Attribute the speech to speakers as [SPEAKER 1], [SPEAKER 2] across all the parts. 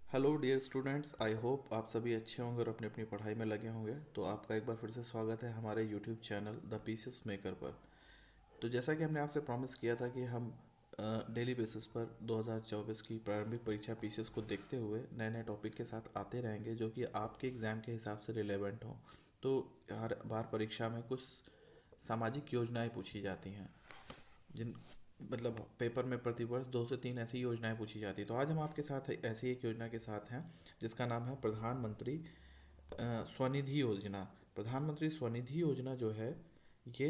[SPEAKER 1] Hello dear students, I hope आप सभी अच्छे होंगे और अपनी अपनी पढ़ाई में लगे होंगे। तो आपका एक बार फिर से स्वागत है हमारे YouTube channel the pieces maker पर। तो जैसा कि हमने आपसे प्रॉमिस किया था कि हम डेली बेसिस पर 2024 की प्रारंभिक परीक्षा पीसीएस को देखते हुए नए नए टॉपिक के साथ आते रहेंगे जो कि आपके एग्ज़ाम के हिसाब से रिलेवेंट हो। तो हर बार परीक्षा में कुछ सामाजिक योजनाएं पूछी जाती हैं, जिन मतलब पेपर में प्रतिवर्ष 2 से 3 ऐसी योजनाएं पूछी जाती है। तो आज हम आपके साथ ऐसी एक योजना के साथ हैं जिसका नाम है प्रधानमंत्री स्वनिधि योजना। प्रधानमंत्री स्वनिधि योजना जो है ये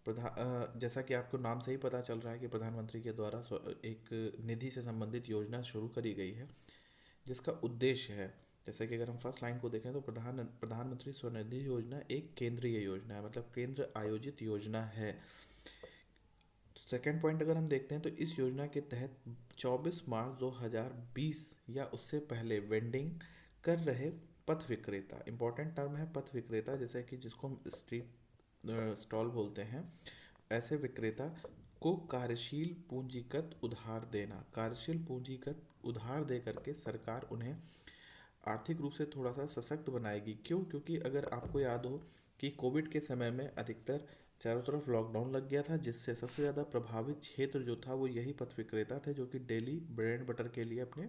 [SPEAKER 1] जैसा कि आपको नाम से ही पता चल रहा है कि प्रधानमंत्री के द्वारा एक निधि से संबंधित योजना शुरू करी गई है जिसका उद्देश्य है, जैसे कि अगर हम फर्स्ट लाइन को देखें तो प्रधानमंत्री स्वनिधि योजना एक केंद्रीय योजना है, मतलब केंद्र आयोजित योजना है। सेकेंड पॉइंट अगर हम देखते हैं तो इस योजना के तहत 24 मार्च 2020 या उससे पहले वेंडिंग कर रहे पथ विक्रेता, इंपॉर्टेंट टर्म है पथ विक्रेता, जैसे कि जिसको हम स्ट्रीट स्टॉल बोलते हैं, ऐसे विक्रेता को कार्यशील पूंजीगत उधार देना। कार्यशील पूंजीगत उधार दे करके सरकार उन्हें आर्थिक रूप से थोड़ा सा सशक्त बनाएगी। क्यों? क्योंकि अगर आपको याद हो कि कोविड के समय में अधिकतर चारों तरफ लॉकडाउन लग गया था, जिससे सबसे ज़्यादा प्रभावित क्षेत्र जो था वो यही पथ विक्रेता थे जो कि डेली ब्रेड बटर के लिए अपने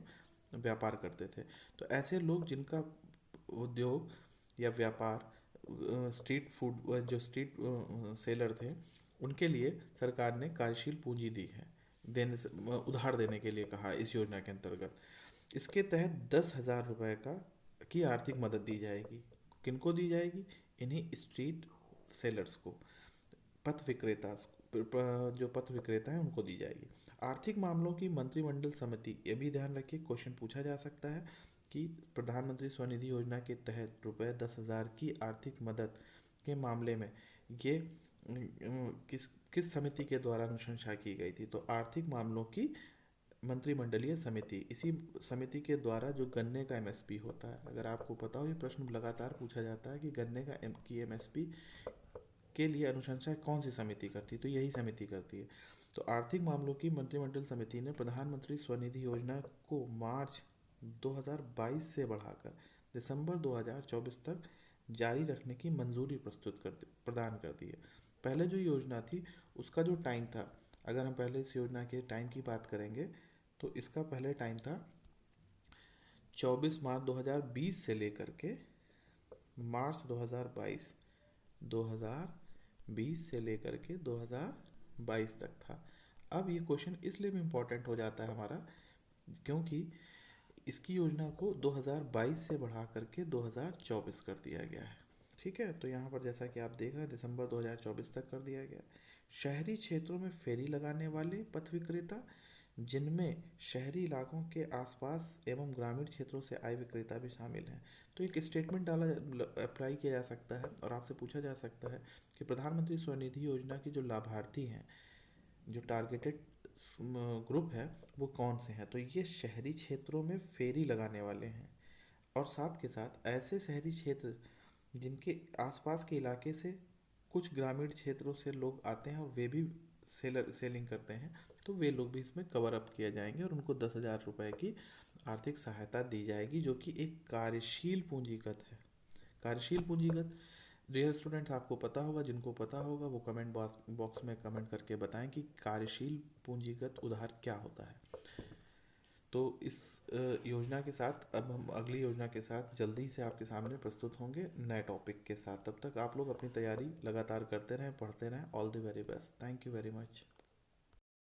[SPEAKER 1] व्यापार करते थे। तो ऐसे लोग जिनका उद्योग या व्यापार स्ट्रीट फूड जो स्ट्रीट सेलर थे, उनके लिए सरकार ने कार्यशील पूंजी दी है, देने से उधार देने के लिए कहा इस योजना के अंतर्गत। इसके तहत 10,000 रुपये का की आर्थिक मदद दी जाएगी। किनको दी जाएगी? इन्हीं स्ट्रीट सेलर्स को, पथ विक्रेता, जो पथ विक्रेता हैं उनको दी जाएगी। आर्थिक मामलों की मंत्रिमंडल समिति, ये भी ध्यान रखिए, क्वेश्चन पूछा जा सकता है कि प्रधानमंत्री स्वनिधि योजना के तहत रुपये 10,000 की आर्थिक मदद के मामले में ये किस किस समिति के द्वारा अनुशंसा की गई थी? तो आर्थिक मामलों की मंत्रिमंडलीय समिति, इसी समिति के द्वारा जो गन्ने का एमएसपी होता है, अगर आपको पता हो ये प्रश्न लगातार पूछा जाता है कि गन्ने की एमएसपी के लिए अनुशंसा कौन सी समिति करती है, तो यही समिति करती है। तो आर्थिक मामलों की मंत्रिमंडल समिति ने प्रधानमंत्री स्वनिधि योजना को मार्च 2022 से बढ़ाकर दिसंबर 2024 तक जारी रखने की मंजूरी प्रदान कर दी है। पहले जो योजना थी उसका जो टाइम था, अगर हम पहले इस योजना के टाइम की बात करेंगे तो इसका पहले टाइम था 24 मार्च 2020 से लेकर के मार्च 2022, 2020 से लेकर के 2022 तक था। अब ये क्वेश्चन इसलिए भी इम्पोर्टेंट हो जाता है हमारा क्योंकि इसकी योजना को 2022 से बढ़ा करके 2024 कर दिया गया है। ठीक है, तो यहाँ पर जैसा कि आप देख रहे हैं दिसंबर 2024 तक कर दिया गया। शहरी क्षेत्रों में फेरी लगाने वाले पथ विक्रेता, जिनमें शहरी इलाकों के आसपास एवं ग्रामीण क्षेत्रों से आए विक्रेता भी शामिल हैं। तो एक स्टेटमेंट डाला अप्लाई किया जा सकता है और आपसे पूछा जा सकता है कि प्रधानमंत्री स्वनिधि योजना की जो लाभार्थी हैं, जो टारगेटेड ग्रुप है, वो कौन से हैं? तो ये शहरी क्षेत्रों में फेरी लगाने वाले हैं और साथ के साथ ऐसे शहरी क्षेत्र जिनके आसपास के इलाके से कुछ ग्रामीण क्षेत्रों से लोग आते हैं और वे भी सेलिंग करते हैं, तो वे लोग भी इसमें कवर अप किए जाएंगे और उनको 10,000 रुपये की आर्थिक सहायता दी जाएगी जो कि एक कार्यशील पूंजीगत है। कार्यशील पूंजीगत, डियर स्टूडेंट्स, आपको पता होगा, जिनको पता होगा वो कमेंट बॉक्स में कमेंट करके बताएं कि कार्यशील पूंजीगत उधार क्या होता है। तो इस योजना के साथ अब हम अगली योजना के साथ जल्दी से आपके सामने प्रस्तुत होंगे नए टॉपिक के साथ। तब तक आप लोग अपनी तैयारी लगातार करते रहें, पढ़ते रहें। All the very best. Thank you very much.